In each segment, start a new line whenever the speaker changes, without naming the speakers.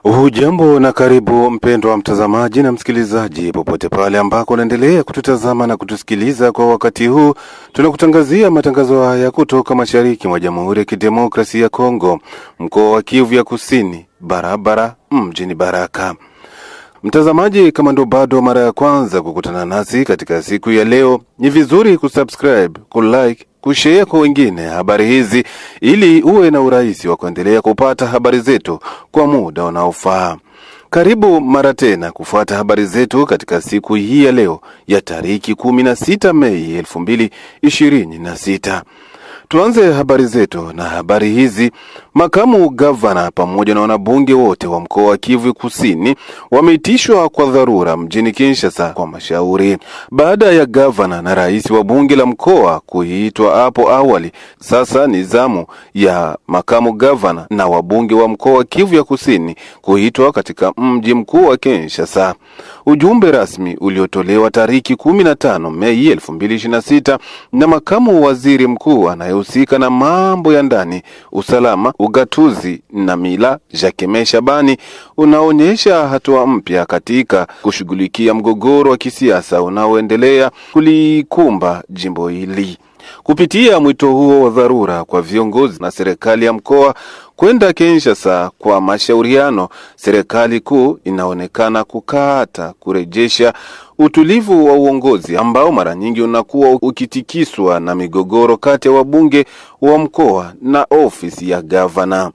Hujambo na karibu mpendwa mtazamaji na msikilizaji popote pale ambako unaendelea kututazama na kutusikiliza kwa wakati huu. Tunakutangazia matangazo haya kutoka mashariki mwa Jamhuri ya Kidemokrasia ya Kongo, mkoa wa Kivu ya Kusini, barabara mjini Baraka. Mtazamaji, kama ndo bado mara ya kwanza kukutana nasi katika siku ya leo, ni vizuri kusubscribe, kulike, kushare kwa wengine habari hizi ili uwe na urahisi wa kuendelea kupata habari zetu kwa muda unaofaa. Karibu mara tena kufuata habari zetu katika siku hii ya leo ya tariki 16 Mei 2026. Tuanze habari zetu na habari hizi. Makamu gavana pamoja na wanabunge wote wa mkoa wa Kivu Kusini wameitishwa kwa dharura mjini Kinshasa kwa mashauri. Baada ya gavana na rais wa bunge la mkoa kuitwa hapo awali, sasa ni zamu ya makamu gavana na wabunge wa mkoa wa Kivu ya Kusini kuitwa katika mji mkuu wa Kinshasa. Ujumbe rasmi uliotolewa tariki 15 Mei 2026 na makamu waziri mkuu anayehusika na mambo ya ndani, usalama, ugatuzi na mila, Jacques Shabani, unaonyesha hatua mpya katika kushughulikia mgogoro wa kisiasa unaoendelea kulikumba jimbo hili. Kupitia mwito huo wa dharura kwa viongozi na serikali ya mkoa kwenda Kinshasa kwa mashauriano, serikali kuu inaonekana kukata kurejesha utulivu wa uongozi ambao mara nyingi unakuwa ukitikiswa na migogoro kati ya wabunge wa mkoa na ofisi ya gavana.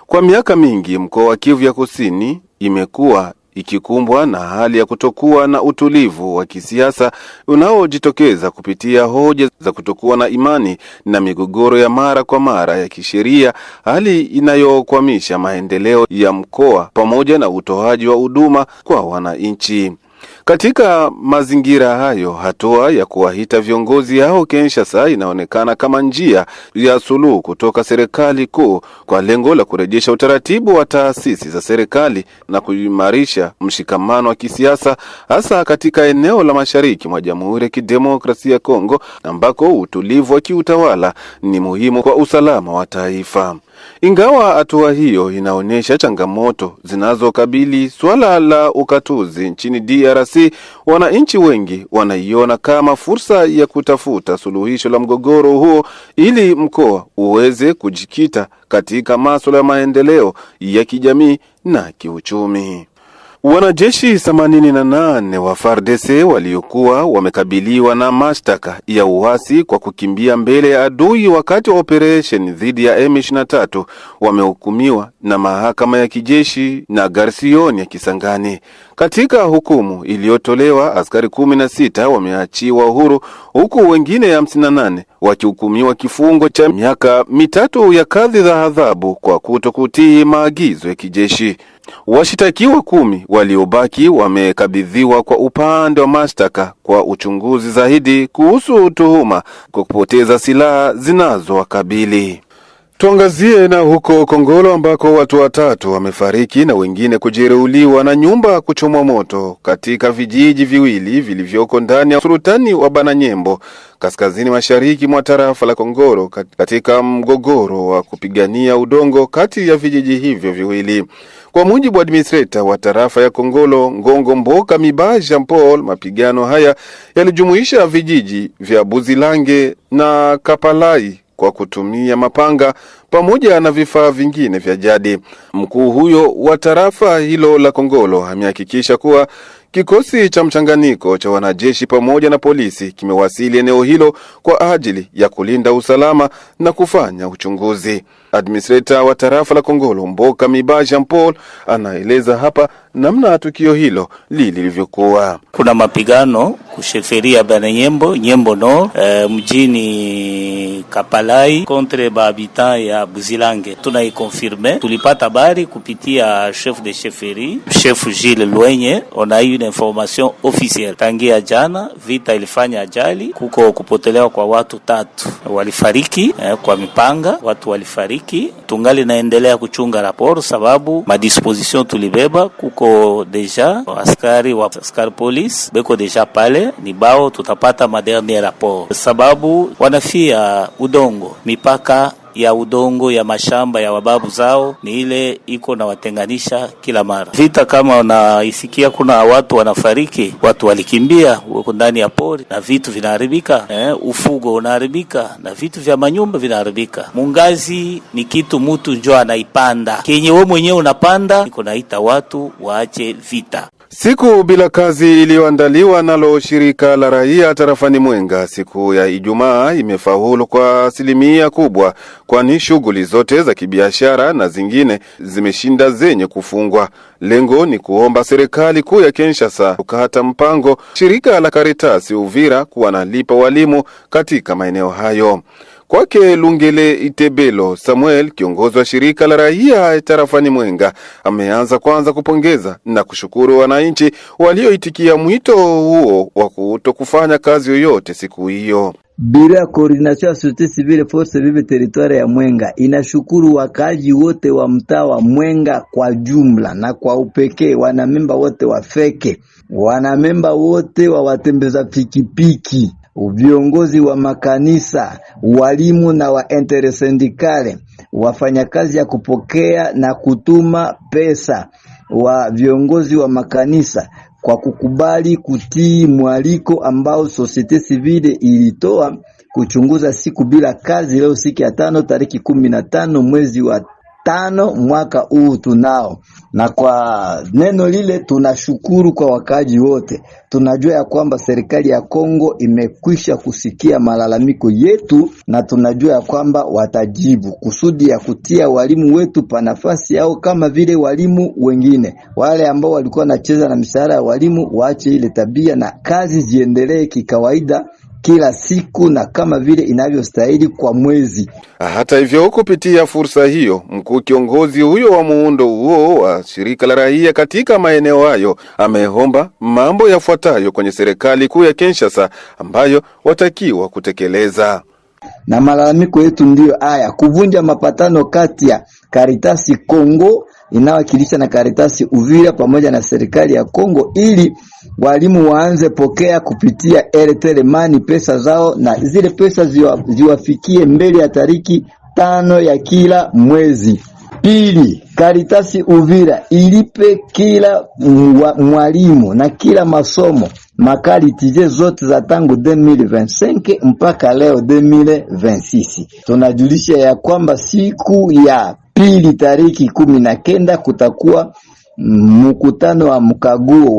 Kwa miaka mingi mkoa wa Kivu ya Kusini imekuwa ikikumbwa na hali ya kutokuwa na utulivu wa kisiasa unaojitokeza kupitia hoja za kutokuwa na imani na migogoro ya mara kwa mara ya kisheria, hali inayokwamisha maendeleo ya mkoa pamoja na utoaji wa huduma kwa wananchi. Katika mazingira hayo, hatua ya kuwaita viongozi hao Kinshasa inaonekana kama njia ya suluhu kutoka serikali kuu kwa lengo la kurejesha utaratibu wa taasisi za serikali na kuimarisha mshikamano wa kisiasa, hasa katika eneo la mashariki mwa Jamhuri ya Kidemokrasia ya Kongo ambako utulivu wa kiutawala ni muhimu kwa usalama wa taifa. Ingawa hatua hiyo inaonyesha changamoto zinazokabili swala la ukatuzi nchini DRC, wananchi wengi wanaiona kama fursa ya kutafuta suluhisho la mgogoro huo ili mkoa uweze kujikita katika masuala ya maendeleo ya kijamii na kiuchumi. Wanajeshi 88 wa FARDC waliokuwa wamekabiliwa na mashtaka ya uasi kwa kukimbia mbele ya adui wakati wa operation dhidi ya M23 wamehukumiwa na mahakama ya kijeshi na Garsion ya Kisangani. Katika hukumu iliyotolewa, askari 16 wameachiwa uhuru huku wengine 58 wakihukumiwa kifungo cha miaka 3 ya kadhi za adhabu kwa kutokutii maagizo ya kijeshi. Washitakiwa 10 waliobaki wamekabidhiwa kwa upande wa mashtaka kwa uchunguzi zaidi kuhusu tuhuma kwa kupoteza silaha zinazowakabili. Tuangazie na huko Kongolo ambako watu 3 wamefariki na wengine kujeruhiwa na nyumba kuchomwa moto katika vijiji viwili vilivyoko ndani ya sultani wa Bananyembo kaskazini mashariki mwa tarafa la Kongolo katika mgogoro wa kupigania udongo kati ya vijiji hivyo viwili. Kwa mujibu wa administrator wa tarafa ya Kongolo, Ngongo Mboka Miba Jean Paul, mapigano haya yalijumuisha vijiji vya Buzilange na Kapalai kwa kutumia mapanga pamoja na vifaa vingine vya jadi. Mkuu huyo wa tarafa hilo la Kongolo amehakikisha kuwa kikosi cha mchanganyiko cha wanajeshi pamoja na polisi kimewasili eneo hilo kwa ajili ya kulinda usalama na kufanya uchunguzi. Administrator wa tarafa la Kongolo Mboka Miba Jean Paul anaeleza hapa namna tukio hilo lilivyokuwa.
Kuna mapigano kusheferia Bananyembo, Nyembo no, mjini Kapalai contre habitant ya Buzilange. Tunaikonfirme, tulipata habari kupitia chef de chefferie, chef Gilles Lwenye. On a eu une information officielle. Tangia jana vita ilifanya ajali, kuko kupotelewa kwa watu 3 walifariki kwa mipanga, watu walifariki. Tungali naendelea kuchunga raporo sababu madisposition tulibeba, kuko deja askari police beko deja pale, ni bao tutapata dernier rapport sababu wanafia udongo mipaka ya udongo ya mashamba ya wababu zao, ni ile iko na watenganisha kila mara. Vita kama unaisikia kuna watu wanafariki, watu walikimbia wako ndani ya pori na vitu vinaharibika, ufugo unaharibika na vitu vya manyumba vinaharibika. Mungazi ni kitu mtu njoo anaipanda, kenye wewe mwenyewe unapanda, niko naita watu waache vita.
Siku bila kazi iliyoandaliwa nalo shirika la raia tarafani Mwenga siku ya Ijumaa imefaulu kwa asilimia kubwa, kwani shughuli zote za kibiashara na zingine zimeshinda zenye kufungwa. Lengo ni kuomba serikali kuu ya Kinshasa kukata mpango shirika la Caritas Uvira kuwa nalipa walimu katika maeneo hayo. Kwake Lungele Itebelo Samuel, kiongozi wa shirika la raia tarafani Mwenga, ameanza kwanza kupongeza na kushukuru wananchi walioitikia mwito huo wa kutokufanya kazi yoyote siku hiyo.
Bila coordination ya societe civile force vive territoire ya Mwenga inashukuru wakaji wote wa mtaa wa Mwenga kwa jumla na kwa upekee wanamemba wote wa feke, wanamemba wote wa watembeza pikipiki, viongozi wa makanisa, walimu na wa intersendikale, wafanyakazi ya kupokea na kutuma pesa, wa viongozi wa makanisa kwa kukubali kutii mwaliko ambao societe civile ilitoa kuchunguza siku bila kazi leo siku ya 5 tariki 15 mwezi wa 5 mwaka huu tunao. Na kwa neno lile tunashukuru kwa wakaji wote. Tunajua ya kwamba serikali ya Kongo imekwisha kusikia malalamiko yetu na tunajua ya kwamba watajibu kusudi ya kutia walimu wetu pa nafasi yao kama vile walimu wengine. Wale ambao walikuwa wanacheza na mishahara ya walimu waache ile tabia na kazi ziendelee kikawaida kila siku na kama vile inavyostahili kwa mwezi.
Hata hivyo, kupitia fursa hiyo, mkuu kiongozi huyo wa muundo huo wa shirika la raia katika maeneo hayo ameomba mambo yafuatayo kwenye serikali kuu ya Kinshasa ambayo watakiwa kutekeleza.
Na malalamiko yetu ndio haya: kuvunja mapatano kati ya Caritas Kongo inawakilisha na Caritas Uvira pamoja na serikali ya Kongo ili walimu waanze pokea kupitia Airtel Money pesa zao na zile pesa ziwafikie mbele ya tariki 5 ya kila mwezi. Pili, Caritas Uvira ilipe kila mwalimu na kila masomo makalitize zote za tangu 2025 mpaka leo 2026. Tunajulisha ya kwamba siku ya pili tariki 19 kutakuwa mkutano wa mkaguo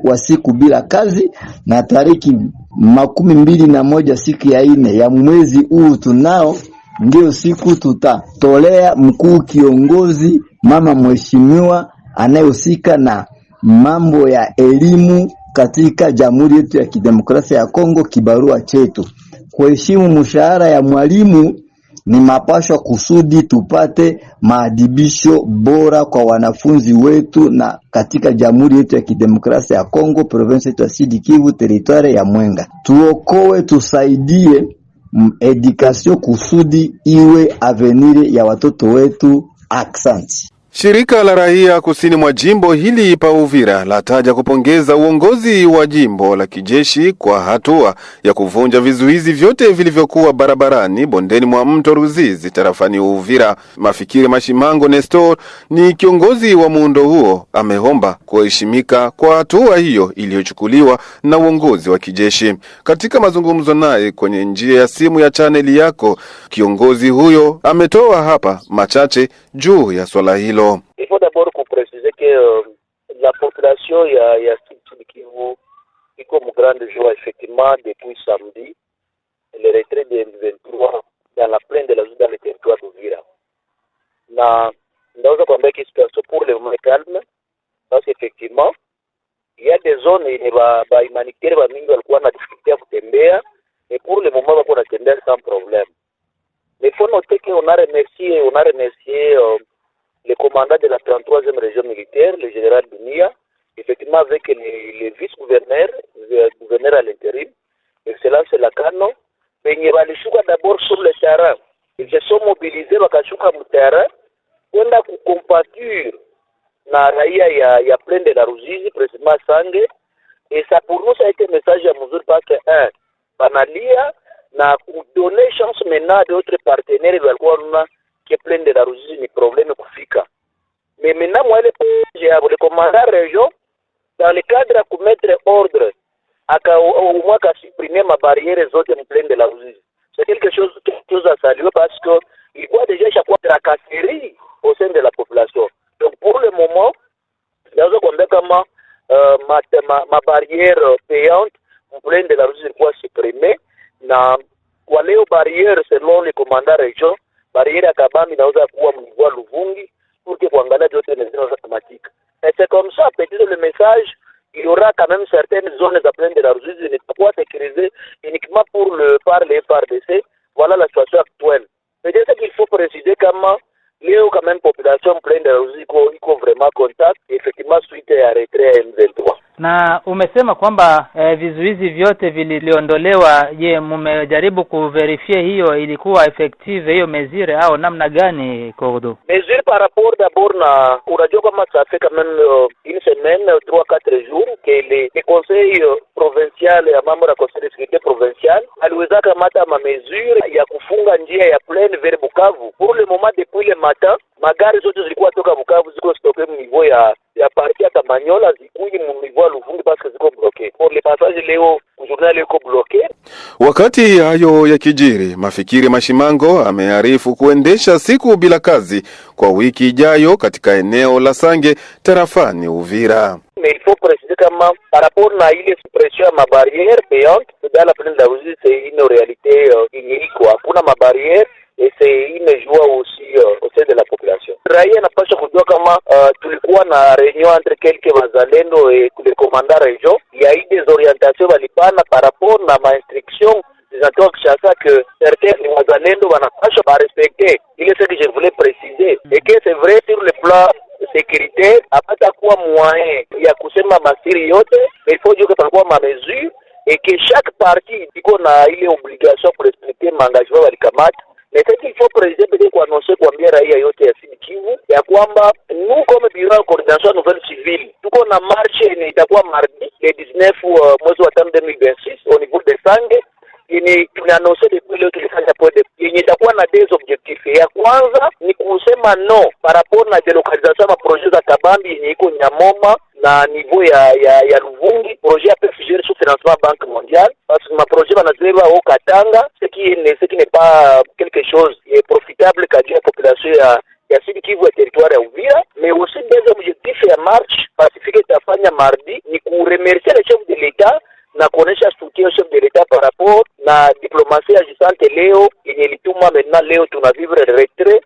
wa siku bila kazi, na tariki 21 siku ya 4 ya mwezi huu tunao ndio siku tutatolea mkuu kiongozi mama mheshimiwa anayehusika na mambo ya elimu katika Jamhuri yetu ya Kidemokrasia ya Kongo kibarua chetu. Kuheshimu mshahara ya mwalimu ni mapasho kusudi tupate maadibisho bora kwa wanafunzi wetu na katika Jamhuri yetu ya Kidemokrasia ya Kongo, province yetu ya Sud Kivu, territoire ya Mwenga. Tuokoe, tusaidie education kusudi iwe avenir ya watoto wetu. Aksanti.
Shirika la raia kusini mwa jimbo hili pa Uvira lataja kupongeza uongozi wa jimbo la kijeshi kwa hatua ya kuvunja vizuizi vyote vilivyokuwa barabarani bondeni mwa mto Ruzizi tarafani Uvira. Mafikiri Mashimango Nestor ni kiongozi wa muundo huo, ameomba kuheshimika kwa hatua hiyo iliyochukuliwa na uongozi wa kijeshi. Katika mazungumzo naye kwenye njia ya simu ya chaneli yako, kiongozi huyo ametoa hapa machache juu ya swala hilo.
Il faut d'abord préciser que la population ya Sud Kivu iko mu grande joie effectivement depuis samedi le retrait de M23 dans la plaine de la zone dans le territoire d'Uvira. Na ndaweza kuambia que situation pour le moment calme parce qu'effectivement il y a des zones yenye ba humanitaire ba mingi walikuwa na difficulté ya kutembea et pour le moment wako wanatembea sans problème. Mais faut noter que on a remercié le commandant de la 33e région militaire, le général Dunia, effectivement avec le vice-gouverneur, le gouverneur à l'intérim, excellence Lakano, penye walishuka d'abord sur le terrain. Ils se sont mobilisés wakashuka mu terrain kwenda kucompature na raia ya plaine de la Ruzizi, précisément Sange, et ça pour nous ça a été un message à mesure parce que banalia na donner chance maintenant d'autres partenaires walikuwa na que plein de la Ruzizi ni problème kufika. Mais maintenant moi j'ai le commandant région dans le cadre à mettre ordre au moins qu'à supprimer ma barrière zote en plein de la Ruzizi. C'est quelque chose à saluer parce que il voit déjà chaque fois tracasserie au sein de la population. Donc pour le moment, dans comment ma barrière payante en plein de la Ruzizi quoi supprimer na kwa leo barrière selon le commandant région barrière ya Kabambi inaweza kuwa mlivua Luvungi pour que kuangalia zote les zones automatiques. Et c'est comme ça, peut-être le message, il y aura quand même certaines zones à plein de la Ruzizi ne pas sécurisées uniquement par les FARDC. Voilà la situation actuelle. Peut-être qu'il faut préciser comment léo quand même population pleine de la Ruzizi iko vraiment contact effectivement suite ya retrait M23.
Na umesema kwamba vizuizi vyote viliondolewa. Je, mmejaribu kuverifie hiyo ilikuwa effective hiyo mesure au namna gani Kordo?
Mesure par rapport d'abord na unajua kama ça fait quand même une semaine 3-4 jours que le conseil provincial ya mambo ya conseil de sécurité provincial aliweza kamata ma mesure ya kufunga njia ya pleine vers Bukavu. Pour le moment depuis le matin magari zote zilikuwa toka Bukavu ziko stocké au niveau ya parti ya Kamanyola zikuji mu niveau Luvungi parce que ziko bloqué. Pour le passage leo journal iko bloqué.
Wakati hayo ya kijiri, Mafikiri Mashimango amearifu kuendesha siku bila kazi kwa wiki ijayo katika eneo la Sange tarafani Uvira.
Mais il faut préciser comment par rapport à ile suppression ma barrière payante dans la plaine de la Ruzizi c'est une réalité inédite quoi. Kuna ma barrière et c'est une joie aussi au sein de la population. Raia napasha kujua kama tulikuwa na réunion entre quelques wazalendo et le commandant région. Il y a eu des orientations walipana par rapport na ma instruction des acteurs Kinshasa que certains wazalendo wanapasha ba respecter. Il est ce que je voulais préciser. Et que c'est vrai sur le plan sécurité apata kuwa moyen ya kusema masiri yote, mais il faut dire que panakuwa ma mesure et que chaque partie iko na ile obligation pour respecter maengagement walikamata. Mais ce qu'il faut préciser peut-être kuannoncer kuambia raia yote ya Sud Kivu ya kwamba nous comme bureau de coordination nouvelle civile tuko na marche yenye itakuwa mardi le 19 mwezi wa 5 2026 au niveau de Sange yenye tunaannoncer depuis leo tulifanya pode yenye itakuwa na des objectifs. Ya kwanza ni kusema no par rapport na delocalisation ma projet za Kabambi yenye iko Nyamoma na niveau ya Luvungi, projet a figé sous financement Banque mondiale parce que ma projet banazeba au Katanga ce qui n'est pas quelque chose qui est profitable kwa la population ya Sud Kivu ya territoire ya Uvira. Mais aussi des objectifs ya marche pacifique tafanya mardi ni kuremercier le chef de l'État na kuonesha soutien au chef de l'État par rapport na diplomatie agissante leo yenye lituma maintenant leo tunavivre retrait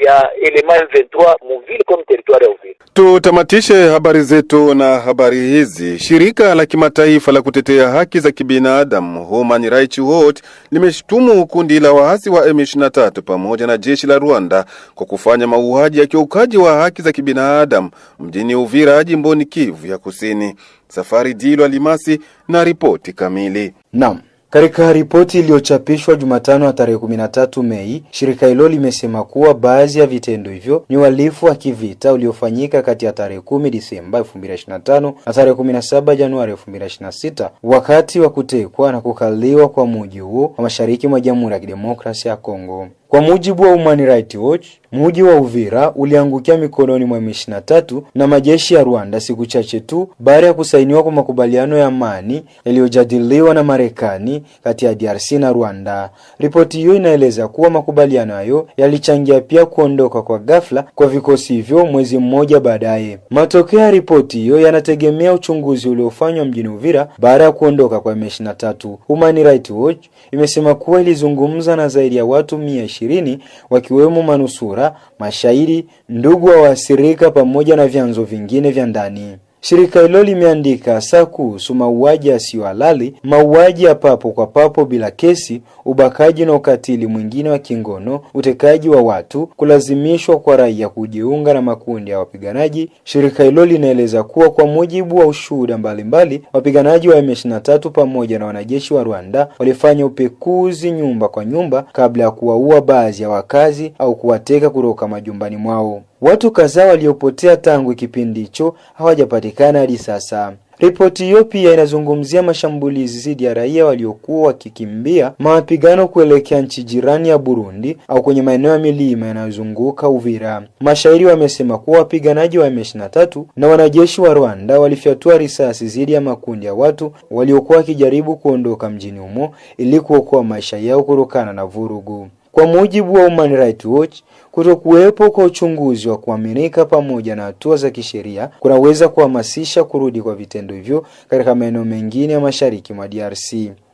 ya element M23 muvile comme territoire ya Uvira.
Tutamatishe habari zetu na habari hizi. Shirika la kimataifa la kutetea haki za kibinadamu Human Rights Watch limeshtumu kundi la waasi wa M23 pamoja na jeshi la Rwanda kwa kufanya mauaji ya kiukaji wa haki za kibinadamu mjini Uvira jimboni Kivu ya Kusini. Safari Dilo Alimasi na ripoti kamili.
Naam. Katika ripoti iliyochapishwa Jumatano ya tarehe 13 Mei, shirika hilo limesema kuwa baadhi ya vitendo hivyo ni uhalifu wa kivita uliofanyika kati ya tarehe 10 Disemba 2025 na tarehe 17 Januari 2026 wakati wa kutekwa na kukaliwa kwa mji huo wa mashariki mwa Jamhuri ya Kidemokrasia ya Kongo. Kwa mujibu wa Human Rights Watch, mji wa Uvira uliangukia mikononi mwa M23 na majeshi ya Rwanda siku chache tu baada ya kusainiwa kwa makubaliano ya amani yaliyojadiliwa na Marekani kati ya DRC na Rwanda. Ripoti hiyo inaeleza kuwa makubaliano hayo yalichangia pia kuondoka kwa ghafla kwa vikosi hivyo mwezi mmoja baadaye. Matokeo ya ripoti hiyo yanategemea uchunguzi uliofanywa mjini Uvira baada ya kuondoka kwa M23. Human Rights Watch imesema kuwa ilizungumza na zaidi ya watu 120 wakiwemo manusura, mashahidi, ndugu wa waathirika pamoja na vyanzo vingine vya ndani. Shirika hilo limeandika hasa kuhusu mauaji yasiyo halali, mauaji ya papo kwa papo bila kesi, ubakaji na ukatili mwingine wa kingono, utekaji wa watu, kulazimishwa kwa raia kujiunga na makundi ya wapiganaji. Shirika hilo linaeleza kuwa kwa mujibu wa ushuhuda mbalimbali, wapiganaji wa M23 pamoja na wanajeshi wa Rwanda walifanya upekuzi nyumba kwa nyumba kabla ya kuwaua baadhi ya wakazi au kuwateka kutoka majumbani mwao. Watu kadhaa waliopotea tangu kipindi hicho hawajapatikana hadi sasa. Ripoti hiyo pia inazungumzia mashambulizi dhidi ya raia waliokuwa wakikimbia mapigano kuelekea nchi jirani ya Burundi au kwenye maeneo ya milima yanayozunguka Uvira. Mashahidi wamesema kuwa wapiganaji wa M23 na wanajeshi wa Rwanda walifyatua risasi dhidi ya makundi ya watu waliokuwa wakijaribu kuondoka mjini humo ili kuokoa maisha yao kutokana na vurugu. Kwa mujibu wa Human Rights Watch, kutokuwepo kwa uchunguzi wa kuaminika pamoja na hatua za kisheria kunaweza kuhamasisha kurudi kwa vitendo hivyo katika maeneo mengine ya mashariki mwa DRC.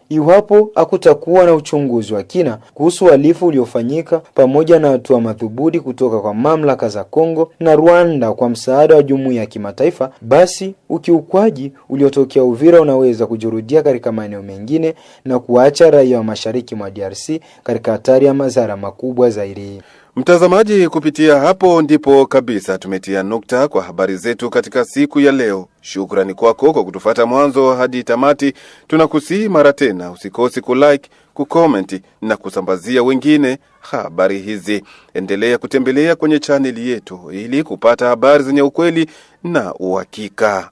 Iwapo hakutakuwa na uchunguzi wa kina kuhusu uhalifu uliofanyika pamoja na hatua madhubuti kutoka kwa mamlaka za Kongo na Rwanda kwa msaada wa jumuiya ya kimataifa, basi ukiukwaji uliotokea Uvira unaweza kujirudia katika maeneo mengine na kuacha raia wa mashariki mwa DRC katika hatari ya madhara makubwa zaidi.
Mtazamaji, kupitia hapo ndipo kabisa tumetia nukta kwa habari zetu katika siku ya leo. Shukrani kwako kwa kutufuata mwanzo hadi tamati. Tunakusihi mara tena usikosi kulike, kucomment na kusambazia wengine habari hizi. Endelea kutembelea kwenye chaneli yetu ili kupata habari zenye ukweli na uhakika.